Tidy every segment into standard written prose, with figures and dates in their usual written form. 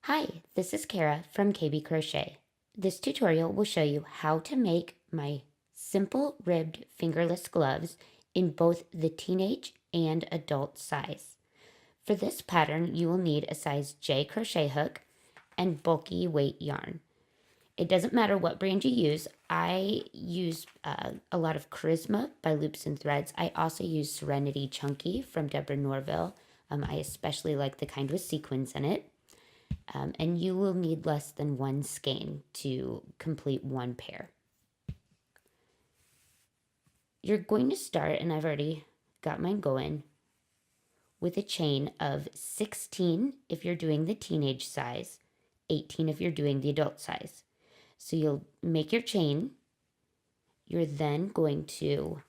Hi, this is Kara from KB Crochet. This tutorial will show you how to make my simple ribbed fingerless gloves in both the teenage and adult size. For this pattern, you will need a size J crochet hook and bulky weight yarn. It doesn't matter what brand you use. I use a lot of Charisma by Loops and Threads. I also use Serenity Chunky from Deborah Norville. I especially like the kind with sequins in it. And you will need less than one skein to complete one pair. You're going to start, and I've already got mine going, with a chain of 16 if you're doing the teenage size, 18 if you're doing the adult size. So you'll make your chain. You're then going to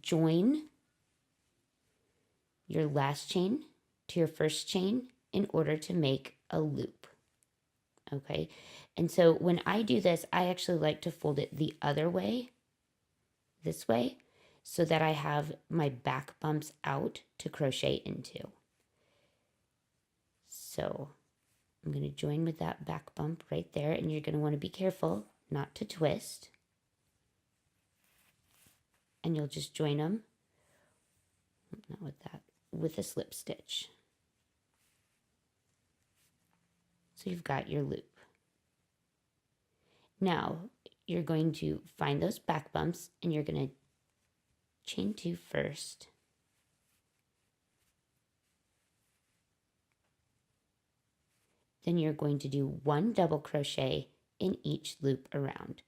join your last chain to your first chain in order to make a loop. Okay, and so when I do this, I actually like to fold it the other way, this way, so that I have my back bumps out to crochet into. So I'm going to join with that back bump right there, and you're going to want to be careful not to twist. And you'll just join them, not with that, with a slip stitch. So you've got your loop. Now you're going to find those back bumps and you're going to chain 2 first. Then you're going to do 1 double crochet in each loop around.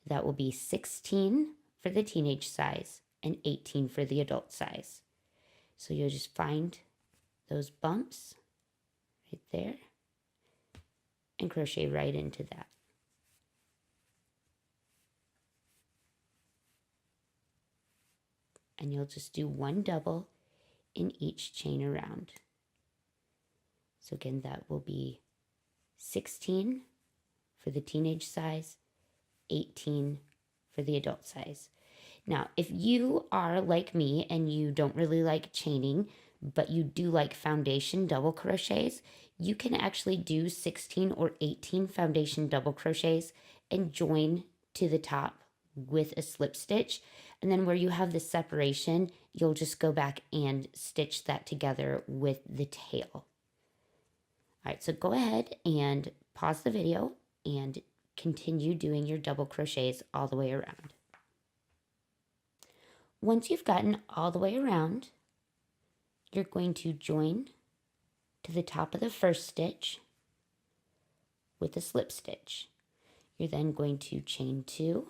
That will be 16 for the teenage size and 18 for the adult size. So you'll just find those bumps right there and crochet right into that. And you'll just do 1 double in each chain around. So again, that will be 16 for the teenage size, 18 for the adult size. Now, if you are like me and you don't really like chaining, but you do like foundation double crochets, you can actually do 16 or 18 foundation double crochets and join to the top with a slip stitch. And then where you have the separation, you'll just go back and stitch that together with the tail. All right, so go ahead and pause the video and continue doing your double crochets all the way around. Once you've gotten all the way around, you're going to join to the top of the first stitch with a slip stitch. You're then going to chain 2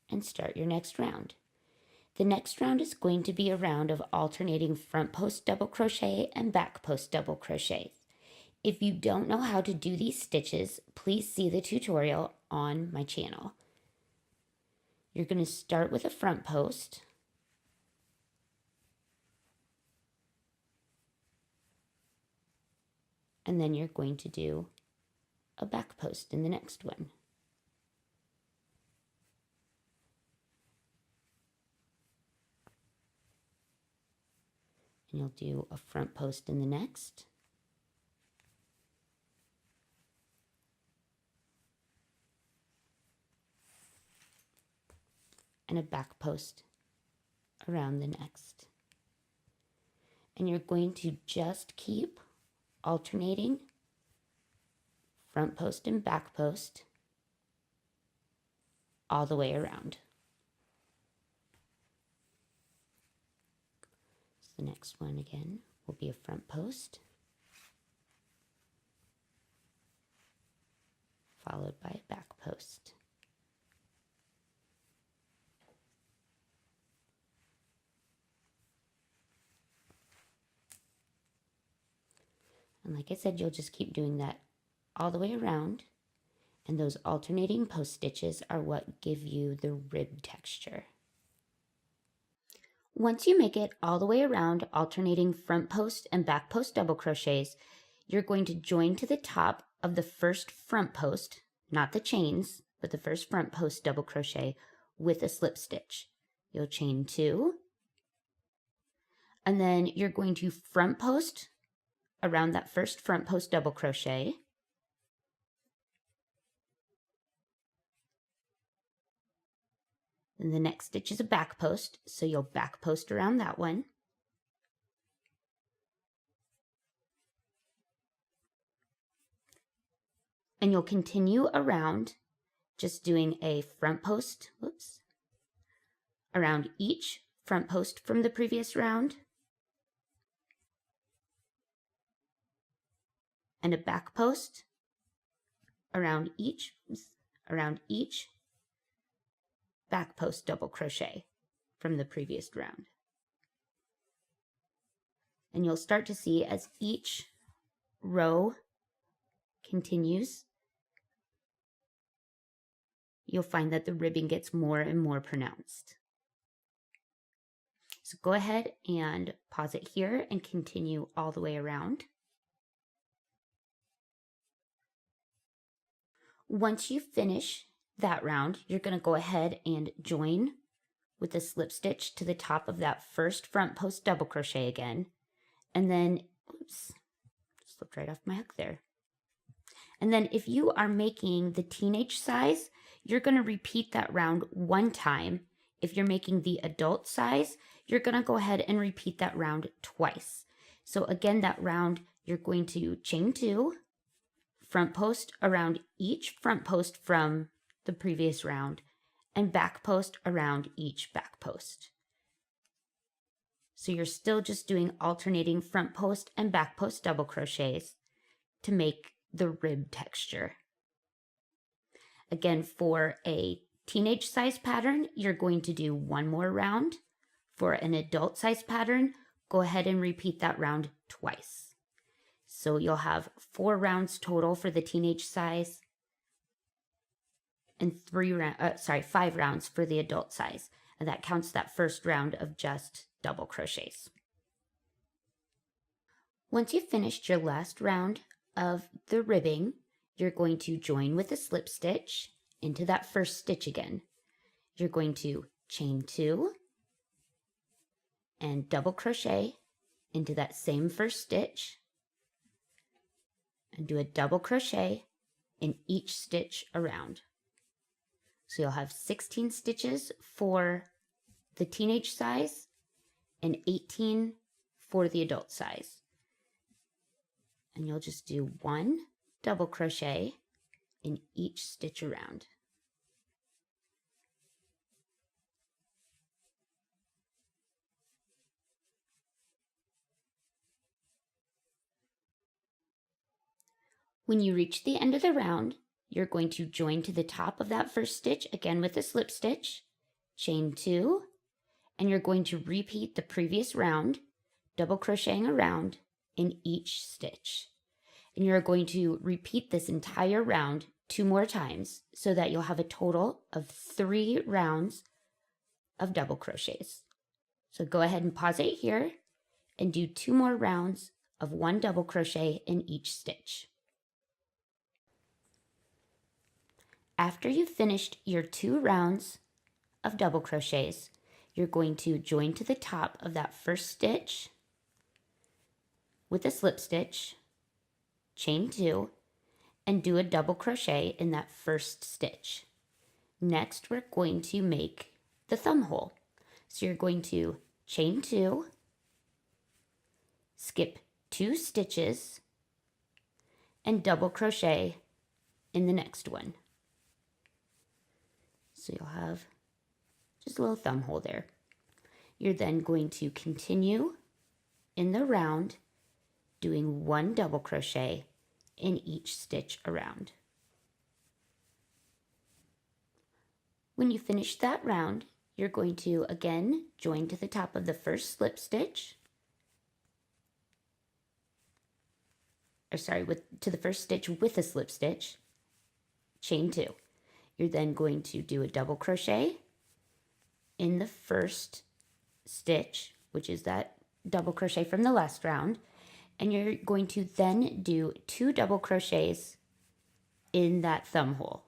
and start your next round. The next round is going to be a round of alternating front post double crochet and back post double crochet. If you don't know how to do these stitches, please see the tutorial on my channel. You're going to start with a front post. And then you're going to do a back post in the next one. And you'll do a front post in the next. And a back post around the next. And you're going to just keep alternating front post and back post all the way around. So the next one again will be a front post, followed by a back post. And like I said, you'll just keep doing that all the way around. And those alternating post stitches are what give you the rib texture. Once you make it all the way around, alternating front post and back post double crochets, you're going to join to the top of the first front post, not the chains, but the first front post double crochet with a slip stitch. You'll chain 2, and then you're going to front post around that first front post double crochet. And the next stitch is a back post, so you'll back post around that one. And you'll continue around just doing a front post, around each front post from the previous round, and a back post around each back post double crochet from the previous round. And you'll start to see as each row continues, you'll find that the ribbing gets more and more pronounced. So go ahead and pause it here and continue all the way around. Once you finish that round, you're going to go ahead and join with a slip stitch to the top of that first front post double crochet again. And then, slipped right off my hook there. And then if you are making the teenage size, you're going to repeat that round one time. If you're making the adult size, you're going to go ahead and repeat that round twice. So again, that round, you're going to chain 2, front post around each front post from the previous round, and back post around each back post. So you're still just doing alternating front post and back post double crochets to make the rib texture. Again, for a teenage size pattern, you're going to do one more round. For an adult size pattern, go ahead and repeat that round twice. So you'll have 4 rounds total for the teenage size and 5 rounds for the adult size. And that counts that first round of just double crochets. Once you've finished your last round of the ribbing, you're going to join with a slip stitch into that first stitch again. You're going to chain 2 and double crochet into that same first stitch and do a double crochet in each stitch around. So you'll have 16 stitches for the teenage size and 18 for the adult size. And you'll just do 1 double crochet in each stitch around. When you reach the end of the round, you're going to join to the top of that first stitch again with a slip stitch, chain 2, and you're going to repeat the previous round, double crocheting around in each stitch. And you're going to repeat this entire round 2 more times so that you'll have a total of 3 rounds of double crochets. So go ahead and pause it here and do 2 more rounds of 1 double crochet in each stitch. After you've finished your 2 rounds of double crochets, you're going to join to the top of that first stitch with a slip stitch, chain 2, and do a double crochet in that first stitch. Next, we're going to make the thumb hole. So you're going to chain 2, skip 2 stitches, and double crochet in the next one. So you'll have just a little thumb hole there. You're then going to continue in the round doing 1 double crochet in each stitch around. When you finish that round, you're going to again join to the top of the first slip stitch, to the first stitch with a slip stitch, chain 2. You're then going to do a double crochet in the first stitch, which is that double crochet from the last round, and you're going to then do 2 double crochets in that thumb hole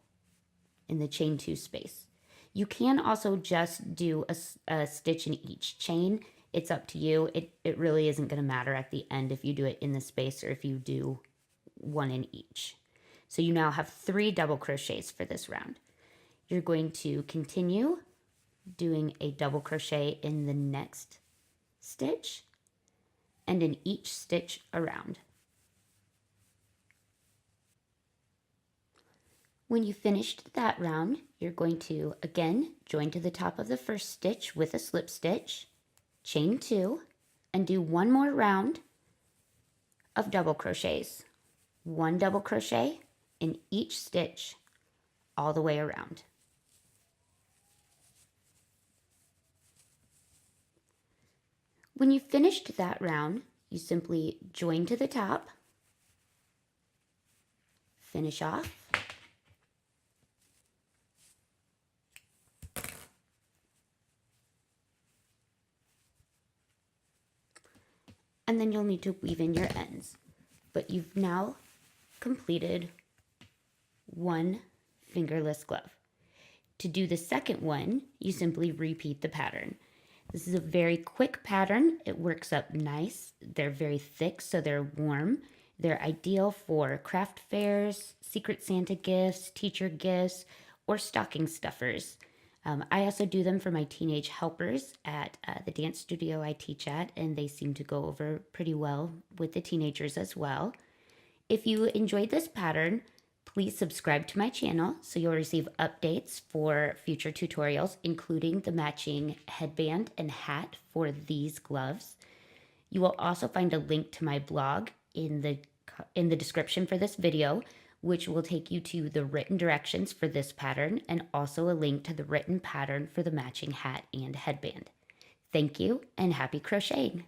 in the chain 2 space. You can also just do a stitch in each chain It's up to you. It really isn't going to matter at the end if you do it in the space or if you do one in each. So you now have 3 double crochets for this round. You're going to continue doing a double crochet in the next stitch and in each stitch around. When you finished that round, you're going to again join to the top of the first stitch with a slip stitch, chain 2, and do 1 more round of double crochets. 1 double crochet in each stitch all the way around. When you finished that round, you simply join to the top, finish off, and then you'll need to weave in your ends. But you've now completed 1 fingerless glove. To do the second one, you simply repeat the pattern. This is a very quick pattern. It works up nice. They're very thick, so they're warm. They're ideal for craft fairs, Secret Santa gifts, teacher gifts, or stocking stuffers. I also do them for my teenage helpers at the dance studio I teach at, and they seem to go over pretty well with the teenagers as well. If you enjoyed this pattern, please subscribe to my channel so you'll receive updates for future tutorials, including the matching headband and hat for these gloves. You will also find a link to my blog in the description for this video, which will take you to the written directions for this pattern and also a link to the written pattern for the matching hat and headband. Thank you and happy crocheting!